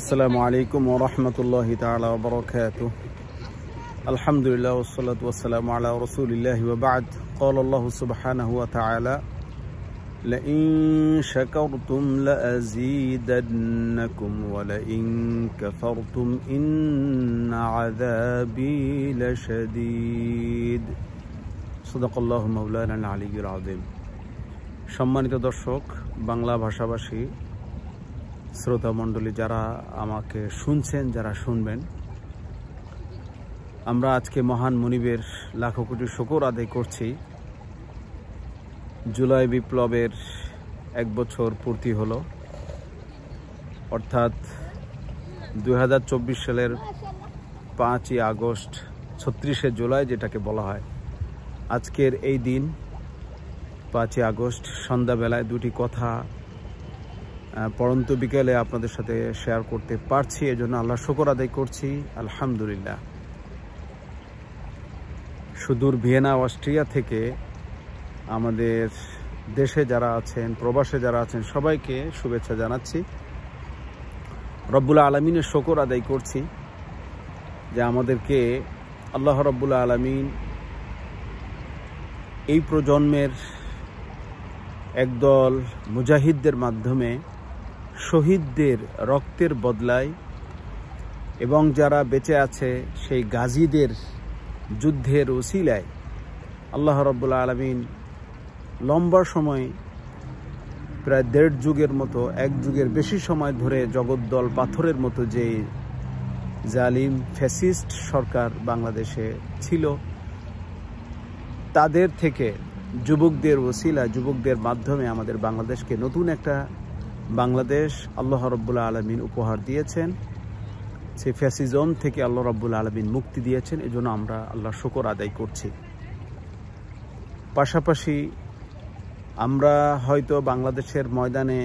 আসসালামু আলাইকুম ওয়া রাহমাতুল্লাহি তাআলা ওয়া বারাকাতুহু। আলহামদুলিল্লাহ ওয়াসসালাতু ওয়াসসালামু আলা রাসূলিল্লাহি ওয়া বা'দ। ক্বালা আল্লাহু সুবহানাহু ওয়া তাআলা লাইন শাকারতুম লাযীদান্নাকুম ওয়া লাইন কাফারতুম ইন্না আযাবী লাশাদীদ। সাদাকাল্লাহু মাওলানাল আলিয়্যুল আযীম। সম্মানিত দর্শক, বাংলা ভাষাভাষী শ্রোতা মণ্ডলী যারা আমাকে শুনছেন, যারা শুনবেন, আমরা আজকে মহান মুনিবের লাখো কোটি শুকর আদায় করছি। জুলাই বিপ্লবের 1 বছর পূর্তি হলো, অর্থাৎ 2024 সালের 5ই আগস্ট 36শে জুলাই যেটাকে বলা হয়। আজকের এই দিন 5ই আগস্ট সন্ধ্যাবেলায় দুটি কথা পরন্ত বিকেলে আপনাদের সাথে শেয়ার করতে পারছি, এজন্য আল্লাহ শুকর আদায় করছি, আলহামদুলিল্লাহ। সুদূর ভিয়েনা অস্ট্রিয়া থেকে আমাদের দেশে যারা আছেন, প্রবাসে যারা আছেন, সবাইকে শুভেচ্ছা জানাচ্ছি। রব্বুল আলামিনের শুকর আদায় করছি যে আমাদেরকে আল্লাহ রব্বুল আলামিন এই প্রজন্মের একদল মুজাহিদদের মাধ্যমে শহীদদের রক্তের বদলায় এবং যারা বেঁচে আছে সেই গাজীদের যুদ্ধের ওসিলায় আল্লাহ রাব্বুল আলামিন লম্বা সময়, প্রায় 1.5 যুগের মতো, 1 যুগের বেশি সময় ধরে জগদ্দল পাথরের মতো যে জালিম ফ্যাসিস্ট সরকার বাংলাদেশে ছিল, তাদের থেকে যুবকদের ওসিলা, যুবকদের মাধ্যমে আমাদের বাংলাদেশকে নতুন একটা বাংলাদেশ আল্লাহ রাব্বুল আলামিন উপহার দিয়েছেন। সেই ফ্যাসিজম থেকে আল্লাহ রাব্বুল আলামিন মুক্তি দিয়েছেন, এজন্য আমরা আল্লাহর শুকর আদায় করছি। পাশাপাশি আমরা হয়তো বাংলাদেশের ময়দানে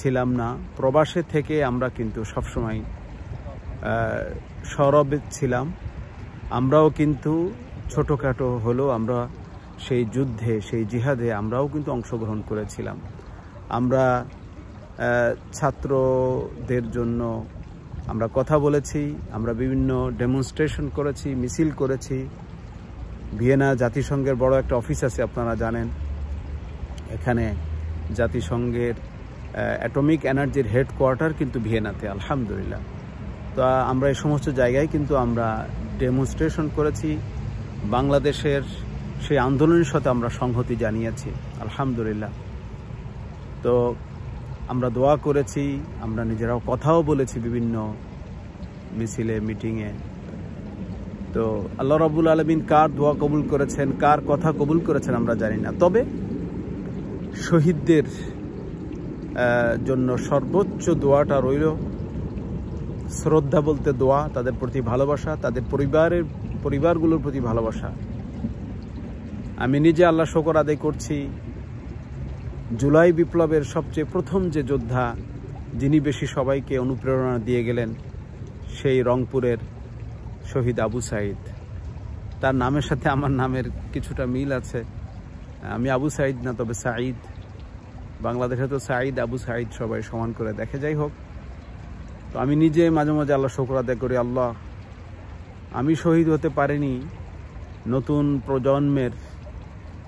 ছিলাম না, প্রবাসে থেকে আমরা কিন্তু সবসময় সরবে ছিলাম। আমরাও কিন্তু ছোটোখাটো হলেও আমরা সেই যুদ্ধে, সেই জিহাদে আমরাও কিন্তু অংশগ্রহণ করেছিলাম। আমরা ছাত্রদের জন্য আমরা কথা বলেছি, আমরা বিভিন্ন ডেমনস্ট্রেশন করেছি, মিছিল করেছি। ভিয়েনা জাতিসংঘের বড় একটা অফিস আছে, আপনারা জানেন। এখানে জাতিসংঘের অ্যাটমিক এনার্জির হেডকোয়ার্টার কিন্তু ভিয়েনাতে, আলহামদুলিল্লাহ। তো আমরা এই সমস্ত জায়গায় কিন্তু আমরা ডেমনস্ট্রেশন করেছি। বাংলাদেশের সেই আন্দোলনের সাথে আমরা সংহতি জানিয়েছি, আলহামদুলিল্লাহ। তো আমরা দোয়া করেছি, আমরা নিজেরাও কথাও বলেছি বিভিন্ন মিছিলে, মিটিংয়ে। তো আল্লাহ রাব্বুল আলামিন কার দোয়া কবুল করেছেন, কার কথা কবুল করেছেন আমরা জানি না। তবে শহীদদের জন্য সর্বোচ্চ দোয়াটা রইল শ্রদ্ধা বলতে দোয়া, তাদের প্রতি ভালোবাসা, তাদের পরিবারগুলোর প্রতি ভালোবাসা। আমি নিজে আল্লাহ শুকর আদায় করছি, জুলাই বিপ্লবের সবচেয়ে প্রথম যে যোদ্ধা, যিনি বেশি সবাইকে অনুপ্রেরণা দিয়ে গেলেন, সেই রংপুরের শহীদ আবু সাঈদ। তার নামের সাথে আমার নামের কিছুটা মিল আছে। আমি আবু সাঈদ না, তবে সাঈদ। বাংলাদেশে তো সাঈদ, আবু সাঈদ সবাই সমান করে দেখে। যাই হোক, তো আমি নিজে মাঝে মাঝে আল্লাহ শুকর আদায় করি, আল্লাহ, আমি শহীদ হতে পারিনি, নতুন প্রজন্মের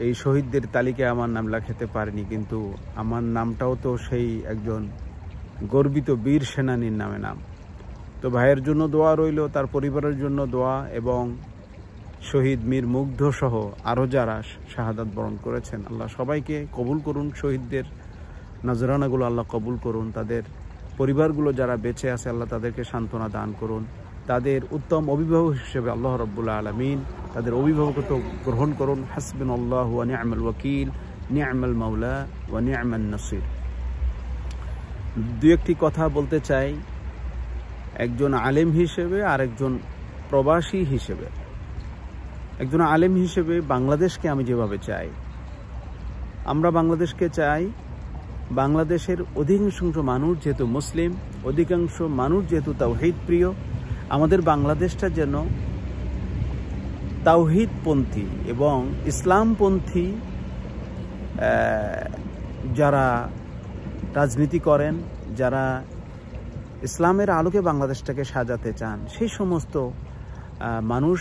এই শহীদদের তালিকায় আমার নাম লেখাতে পারিনি, কিন্তু আমার নামটাও তো সেই একজন গর্বিত বীর সেনানীর নামে নাম। তো ভাইয়ের জন্য দোয়া রইল, তার পরিবারের জন্য দোয়া, এবং শহীদ মীর মুগ্ধ সহ আরও যারা শাহাদাত বরণ করেছেন, আল্লাহ সবাইকে কবুল করুন। শহীদদের নজরানাগুলো আল্লাহ কবুল করুন। তাদের পরিবারগুলো যারা বেঁচে আছে, আল্লাহ তাদেরকে সান্ত্বনা দান করুন। তাদের উত্তম অভিভাবক হিসেবে আল্লাহ রাব্বুল আলামিন তাদের অভিভাবকত্ব গ্রহণ করুন। হাসবুনাল্লাহু ওয়া নি'মাল ওয়াকিল, নি'মাল মাওলা ওয়া নি'মান নাসির। দু একটি কথা বলতে চাই, একজন আলেম হিসেবে আর একজন প্রবাসী হিসেবে। একজন আলেম হিসেবে বাংলাদেশকে আমি যেভাবে চাই, আমরা বাংলাদেশকে চাই, বাংলাদেশের অধিকাংশ মানুষ যেহেতু মুসলিম, অধিকাংশ মানুষ যেহেতু তাওহীদ প্রিয়, আমাদের বাংলাদেশটা যেন তাওহীদপন্থী এবং ইসলামপন্থী যারা রাজনীতি করেন, যারা ইসলামের আলোকে বাংলাদেশটাকে সাজাতে চান, সেই সমস্ত মানুষ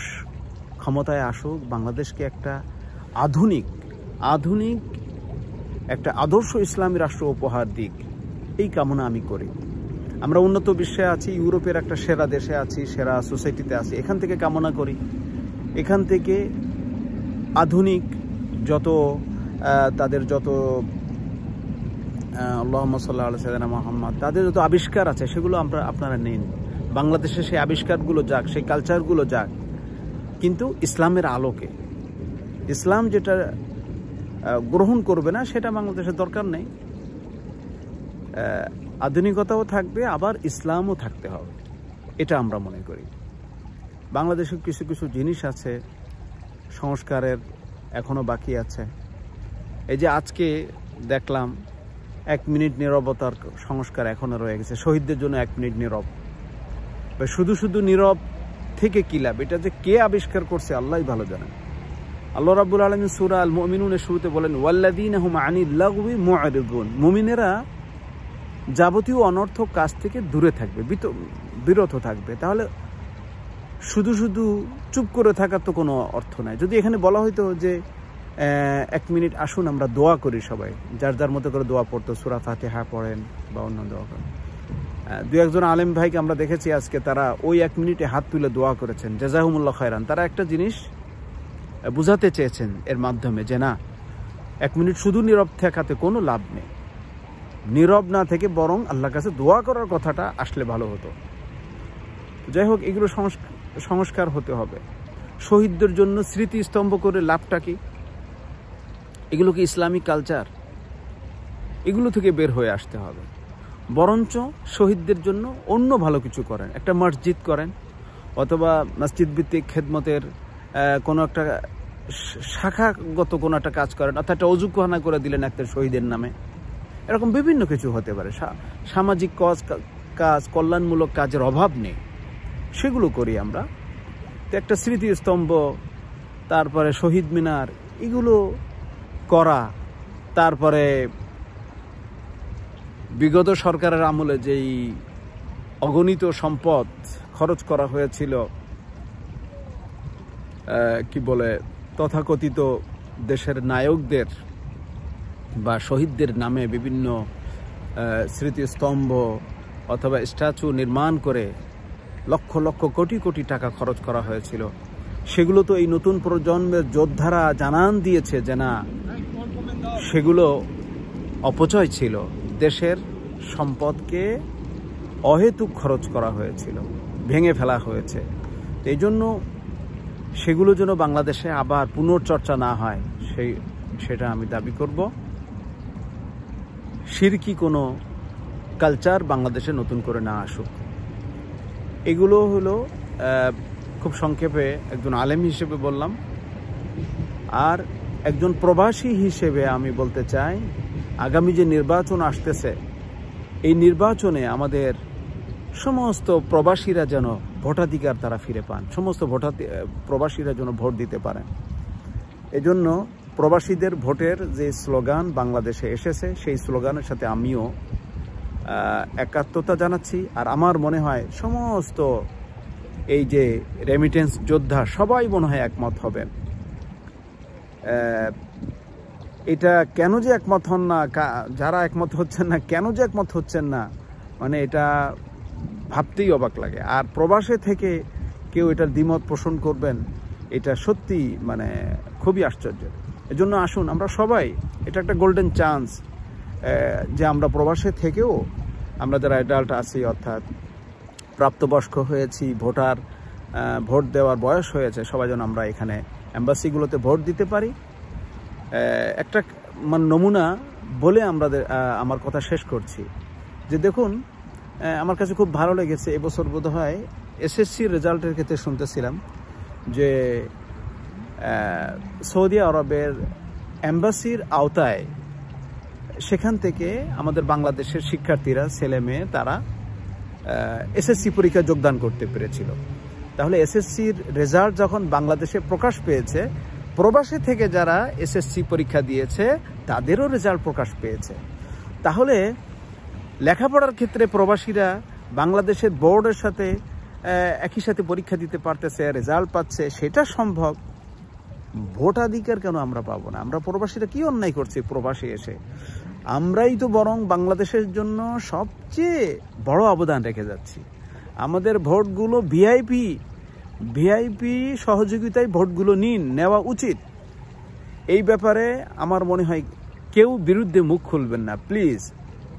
ক্ষমতায় আসুক, বাংলাদেশকে একটা আধুনিক একটা আদর্শ ইসলামী রাষ্ট্র উপহার দিক, এই কামনা আমি করি। আমরা উন্নত বিশ্বে আছি, ইউরোপের একটা সেরা দেশে আছি, সেরা সোসাইটিতে আছি, এখান থেকে কামনা করি এখান থেকে আধুনিক তাদের যত আল্লাহুম্মা সাল্লি আলা সাইয়্যিদিনা মুহাম্মদ, তাদের যত আবিষ্কার আছে সেগুলো আপনারা নিন। বাংলাদেশে সেই আবিষ্কারগুলো যাক, সেই কালচারগুলো যাক, কিন্তু ইসলামের আলোকে। ইসলাম যেটা গ্রহণ করবে না সেটা বাংলাদেশের দরকার নেই। আধুনিকতাও থাকবে, আবার ইসলামও থাকতে হবে, এটা আমরা মনে করি। বাংলাদেশের কিছু কিছু জিনিস আছে সংস্কারের এখনো বাকি আছে। এই যে আজকে দেখলাম 1 মিনিট নীরবতার সংস্কার এখনো রয়ে গেছে, শহীদদের জন্য 1 মিনিট নীরব। শুধু শুধু নীরব থেকে কি লাভ? এটা যে কে আবিষ্কার করছে আল্লাহই ভালো জানেন। আল্লাহ রাব্বুল আলামিন সূরা আল মুমিনুনের শুরুতে বলেন, ওয়াল্লাযীনা হুম আনিল লাগবি মুআরিদুন, মুমিনেরা যাবতীয় অনর্থক কাজ থেকে দূরে থাকবে, বিরত থাকবে। তাহলে শুধু শুধু চুপ করে থাকার তো কোনো অর্থ নাই। যদি এখানে বলা হইতো যে 1 মিনিট আসুন আমরা দোয়া করি, সবাই যার যার মতো করে দোয়া পড়তো, সূরা ফাতিহা পড়েন বা অন্য দোয়া করেন। 2-1 আলেম ভাইকে আমরা দেখেছি আজকে, তারা ওই 1 মিনিটে হাত তুলে দোয়া করেছেন, জাযাহুমুল্লাহ খায়রান। তারা একটা জিনিস বুঝাতে চেয়েছেন এর মাধ্যমে যে না, 1 মিনিট শুধু নীরব থাকাতে কোনো লাভ নেই, নীরব না থেকে বরং আল্লাহর কাছে দোয়া করার কথাটা আসলে ভালো হতো। যাই হোক, এগুলো সংস্কার হতে হবে। শহীদদের জন্য স্মৃতিস্তম্ভ করে লাভটা কি? এগুলো কি ইসলামিক কালচার? এগুলো থেকে বের হয়ে আসতে হবে। বরঞ্চ শহীদদের জন্য অন্য ভালো কিছু করেন, একটা মসজিদ করেন, অথবা মসজিদ ভিত্তিক খেদমতের কোনো একটা শাখাগত কোনো একটা কাজ করেন, অর্থাৎ একটা অজুখানা করে দিলেন একটা শহীদের নামে। এরকম বিভিন্ন কিছু হতে পারে। সামাজিক কাজ, কল্যাণমূলক কাজের অভাব নেই, সেগুলো করি আমরা। তো একটা স্মৃতিস্তম্ভ, তারপরে শহীদ মিনার, এগুলো করা। তারপরে বিগত সরকারের আমলে যেই অগণিত সম্পদ খরচ করা হয়েছিল, কি বলে, তথাকথিত দেশের নায়কদের বা শহীদদের নামে বিভিন্ন স্মৃতিস্তম্ভ অথবা স্ট্যাচু নির্মাণ করে লক্ষ লক্ষ কোটি কোটি টাকা খরচ করা হয়েছিল। সেগুলো তো এই নতুন প্রজন্মের যোদ্ধারা জানান দিয়েছে যে না, সেগুলো অপচয় ছিল, দেশের সম্পদকে অহেতুক খরচ করা হয়েছিল, ভেঙে ফেলা হয়েছে। এই জন্য সেগুলো যেন বাংলাদেশে আবার পুনর্চর্চা না হয়, সেটা আমি দাবি করব। শিরকি কোনো কালচার বাংলাদেশে নতুন করে না আসুক। এগুলো হলো খুব সংক্ষেপে একজন আলেম হিসেবে বললাম। আর একজন প্রবাসী হিসেবে আমি বলতে চাই, আগামী যে নির্বাচন আসতেছে, এই নির্বাচনে আমাদের সমস্ত প্রবাসীরা যেন ভোটাধিকার তারা ফিরে পান, সমস্ত প্রবাসীরা যেন ভোট দিতে পারেন। এজন্য প্রবাসীদের ভোটের যে স্লোগান বাংলাদেশে এসেছে, সেই স্লোগানের সাথে আমিও একাত্মতা জানাচ্ছি। আর আমার মনে হয় সমস্ত এই যে রেমিটেন্স যোদ্ধা সবাই মনে হয় একমত হবেন। এটা কেন যে একমত হন না, যারা একমত হচ্ছেন না, কেন যে একমত হচ্ছেন না, মানে এটা ভাবতেই অবাক লাগে। আর প্রবাসে থেকে কেউ এটার দ্বিমত পোষণ করবেন, এটা সত্যি মানে খুবই আশ্চর্য। এজন্য আসুন আমরা সবাই, এটা একটা গোল্ডেন চান্স যে আমরা প্রবাসে থেকেও আমরা যারা অ্যাডাল্ট আছি, অর্থাৎ প্রাপ্তবয়স্ক হয়েছি, ভোট দেওয়ার বয়স হয়েছে, সবাই যেন আমরা এখানে এম্বাসিগুলোতে ভোট দিতে পারি। একটা নমুনা বলে আমার কথা শেষ করছি যে দেখুন, আমার কাছে খুব ভালো লেগেছে, এবছর বোধহয় এসএসসির রেজাল্টের ক্ষেত্রে শুনতেছিলাম যে সৌদি আরবের এম্বাসির আওতায় সেখান থেকে আমাদের বাংলাদেশের শিক্ষার্থীরা, ছেলে মেয়ে, তারা এসএসসি পরীক্ষা যোগদান করতে পেরেছিল। তাহলে এসএসসির রেজাল্ট যখন বাংলাদেশে প্রকাশ পেয়েছে, প্রবাসী থেকে যারা এসএসসি পরীক্ষা দিয়েছে তাদেরও রেজাল্ট প্রকাশ পেয়েছে। তাহলে লেখাপড়ার ক্ষেত্রে প্রবাসীরা বাংলাদেশের বোর্ডের সাথে একই সাথে পরীক্ষা দিতে পারতেছে, রেজাল্ট পাচ্ছে, সেটা সম্ভব। ভোটাধিকার কেন আমরা পাবো না? আমরা প্রবাসীরা কি অন্যায় করছি? প্রবাসী এসে আমরাই তো বরং বাংলাদেশের জন্য সবচেয়ে বড় অবদান রেখে যাচ্ছি। আমাদের ভোটগুলো ভিআইপি সহযোগিতায় ভোটগুলো নেওয়া উচিত। এই ব্যাপারে আমার মনে হয় কেউ বিরুদ্ধে মুখ খুলবেন না প্লিজ,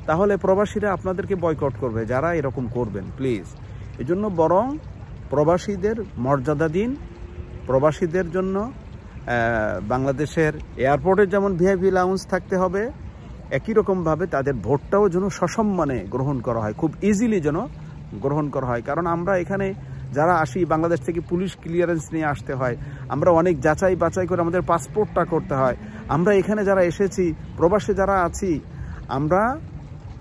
তাহলে প্রবাসীরা আপনাদেরকে বয়কট করবে যারা এরকম করবেন, প্লিজ। এজন্য বরং প্রবাসীদের মর্যাদা দিন। প্রবাসীদের জন্য বাংলাদেশের এয়ারপোর্টের যেমন ভিআইপি লাউঞ্জ থাকতে হবে, একই রকমভাবে তাদের ভোটটাও যেন সসম্মানে গ্রহণ করা হয়, খুব ইজিলি যেন গ্রহণ করা হয়। কারণ আমরা এখানে যারা আসি বাংলাদেশ থেকে পুলিশ ক্লিয়ারেন্স নিয়ে আসতে হয়, আমরা অনেক যাচাই বাছাই করে আমাদের পাসপোর্টটা করতে হয়। আমরা এখানে যারা এসেছি, প্রবাসে যারা আছি, আমরা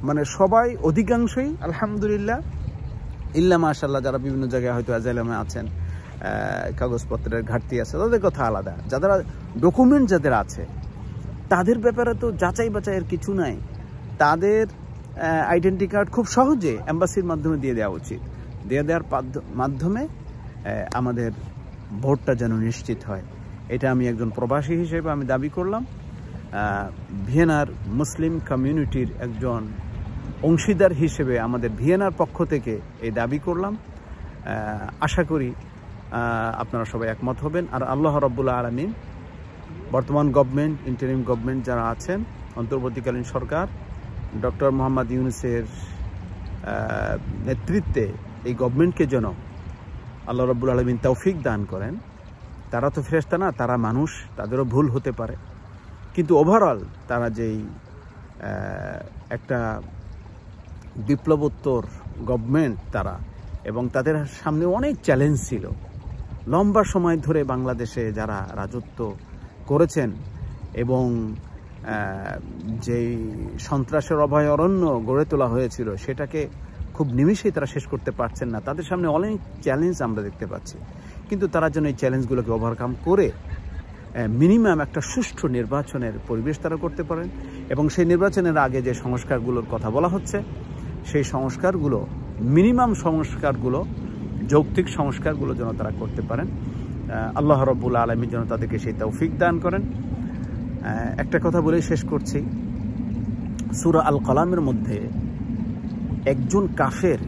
মানে সবাই অধিকাংশই আলহামদুলিল্লাহ, ইল্লা মাশাআল্লাহ যারা বিভিন্ন জায়গায় হয়তো অ্যাজাইলামে আছেন, কাগজপত্রের ঘাটতি আছে, তাদের কথা আলাদা। যারা ডকুমেন্ট যাদের আছে তাদের ব্যাপারে তো যাচাই বাছাইয়ের কিছু নাই। তাদের আইডেন্টি কার্ড খুব সহজে এম্বাসির মাধ্যমে দিয়ে দেওয়া উচিত। দিয়ে দেওয়ার মাধ্যমে আমাদের ভোটটা যেন নিশ্চিত হয়, এটা আমি একজন প্রবাসী হিসেবে আমি দাবি করলাম। ভিয়েনার মুসলিম কমিউনিটির একজন অংশীদার হিসেবে আমাদের ভিয়েনার পক্ষ থেকে এই দাবি করলাম। আশা করি আপনারা সবাই একমত হবেন। আর আল্লাহ রাব্বুল আলামিন বর্তমান গভর্নমেন্ট, ইন্টারিম গভর্নমেন্ট যারা আছেন, অন্তর্বর্তীকালীন সরকার, ডক্টর মোহাম্মদ ইউনূসের নেতৃত্বে এই গভর্নমেন্টকে যেন আল্লাহ রাব্বুল আলামিন তৌফিক দান করেন। তারা তো ফেরেশতা না, তারা মানুষ, তাদেরও ভুল হতে পারে। কিন্তু ওভারঅল তারা যেই একটা বিপ্লবোত্তর গভর্নমেন্ট তারা, এবং তাদের সামনে অনেক চ্যালেঞ্জ ছিল। লম্বা সময় ধরে বাংলাদেশে যারা রাজত্ব করেছেন এবং যেই সন্ত্রাসের অভয়ারণ্য গড়ে তোলা হয়েছিল সেটাকে খুব নিমিষেই তারা শেষ করতে পারছেন না। তাদের সামনে অনেক চ্যালেঞ্জ আমরা দেখতে পাচ্ছি, কিন্তু তারা যেন এই চ্যালেঞ্জগুলোকে ওভারকাম করে মিনিমাম একটা সুষ্ঠু নির্বাচনের পরিবেশ তারা করতে পারেন। এবং সেই নির্বাচনের আগে যে সংস্কারগুলোর কথা বলা হচ্ছে, সেই সংস্কারগুলো, মিনিমাম সংস্কারগুলো, যৌক্তিক সংস্কারগুলো যেন তারা করতে পারেন। আল্লাহ রাব্বুল আলামিন যেন তাদেরকে সেই তৌফিক দান করেন। একটা কথা বলেই শেষ করছি, সূরা আল কলামের মধ্যে একজন কাফের,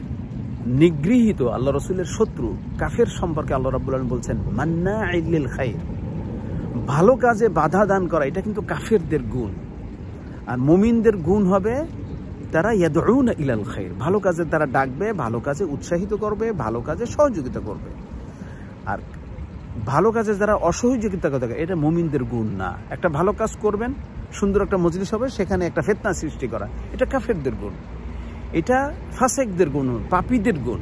নিগৃহীত আল্লাহ রসুলের শত্রু কাফের সম্পর্কে আল্লাহ রাব্বুল আলামিন বলছেন মান্নাইল লিল খাইর, ভালো কাজে বাধা দান করা, এটা কিন্তু কাফেরদের গুণ। আর মুমিনদের গুণ হবে তারা ইয়াদউনা ইলাল খাইর, ভালো কাজে তারা ডাকবে, ভালো কাজে উৎসাহিত করবে, ভালো কাজে সহযোগিতা করবে। আর ভালো কাজে যারা অসহযোগিতা করে, এটা মুমিনদের গুণ না। একটা ভালো কাজ করবেন, সুন্দর একটা মজলিস হবে, সেখানে একটা ফিতনা সৃষ্টি করা, এটা কাফেরদের গুণ, এটা ফাসেকদের গুণ, পাপীদের গুণ।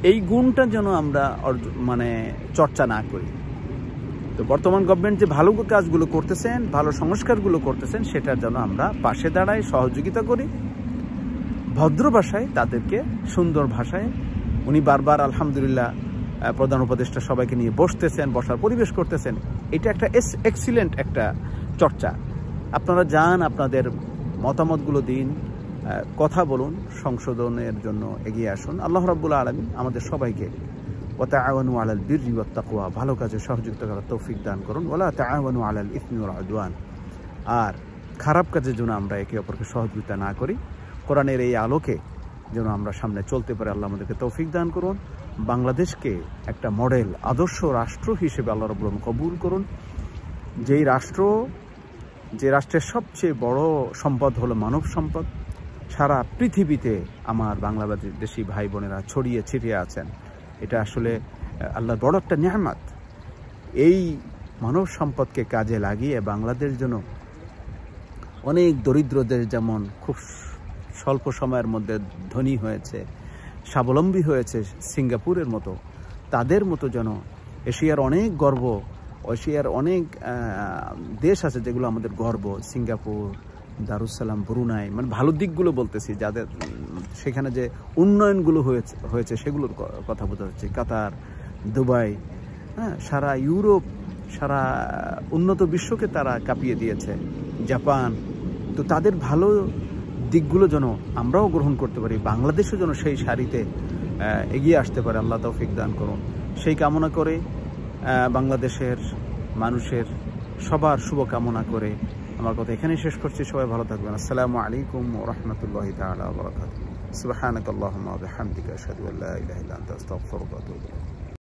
এই গুণটা যেন আমরা মানে চর্চা না করি। তো বর্তমান গভর্নমেন্ট যে ভালো কাজগুলো করতেছেন, ভালো সংস্কারগুলো করতেছেন, সেটার জন্য আমরা পাশে দাঁড়াই, সহযোগিতা করি, ভদ্র ভাষায় তাদেরকে, সুন্দর ভাষায়। উনি বারবার আলহামদুলিল্লাহ প্রধান উপদেষ্টা সবাইকে নিয়ে বসতেছেন, বসার পরিবেশ করতেছেন, এটা একটা এক্সিলেন্ট একটা চর্চা। আপনারা যান, আপনাদের মতামতগুলো দিন, কথা বলুন, সংশোধনের জন্য এগিয়ে আসুন। আল্লাহ রাব্বুল আলামিন আমাদের সবাইকে ওয়া তাআওয়ানু আলাল বিররি ওয়াত তাকওয়া, ভালো কাজে সহযোগিতা করার তৌফিক দান করুন। ওয়ালা তাআওয়ানু আলাল ইসমি ওয়াল উদওয়ান, আর খারাপ কাজের জন্য আমরা একে অপরকে সহযোগিতা না করি। কোরআনের এই আলোকে যেন আমরা সামনে চলতে পারি, আল্লাহ আমাদেরকে তৌফিক দান করুন। বাংলাদেশকে একটা মডেল আদর্শ রাষ্ট্র হিসেবে আল্লাহ রাব্বুল আলামিন কবুল করুন। যে রাষ্ট্রের সবচেয়ে বড় সম্পদ হলো মানব সম্পদ। সারা পৃথিবীতে আমার বাংলাদেশি ভাই বোনেরা ছড়িয়ে ছিটিয়ে আছেন, এটা আসলে আল্লাহর বড় একটা নিয়ামত। এই মানব সম্পদকে কাজে লাগিয়ে বাংলাদেশ যেন অনেক দরিদ্রদের যেমন খুব স্বল্প সময়ের মধ্যে ধনী হয়েছে, স্বাবলম্বী হয়েছে সিঙ্গাপুরের মতো, তাদের মতো যেন এশিয়ার অনেক গর্ব, এশিয়ার অনেক দেশ আছে যেগুলো আমাদের গর্ব, সিঙ্গাপুর, দারুসালাম, ব্রুনাই, মানে ভালো দিকগুলো বলতেছি, যাদের সেখানে যে উন্নয়নগুলো হয়েছে সেগুলোর কথা বোঝা হচ্ছে। কাতার, দুবাই, হ্যাঁ, সারা ইউরোপ, সারা উন্নত বিশ্বকে তারা কাঁপিয়ে দিয়েছে, জাপান। তো তাদের ভালো দিকগুলো যেন আমরাও গ্রহণ করতে পারি, বাংলাদেশও যেন সেই সারিতে এগিয়ে আসতে পারে। আল্লাহ তৌফিক দান করুন। সেই কামনা করে বাংলাদেশের মানুষের সবার শুভকামনা করে আমার কথা এখানেই শেষ করছি। সবাই ভালো থাকবেন। আসসালামু আলাইকুম ওয়া রাহমাতুল্লাহি তাআলা ওয়া বারাকাতুহু। সুবহানাকাল্লাহুম্মা ওয়া বিহামদিকা আশহাদু আল্লা ইলাহা ইল্লা আনতা আস্তাগফিরুকা ওয়া আতুবু ইলাইক।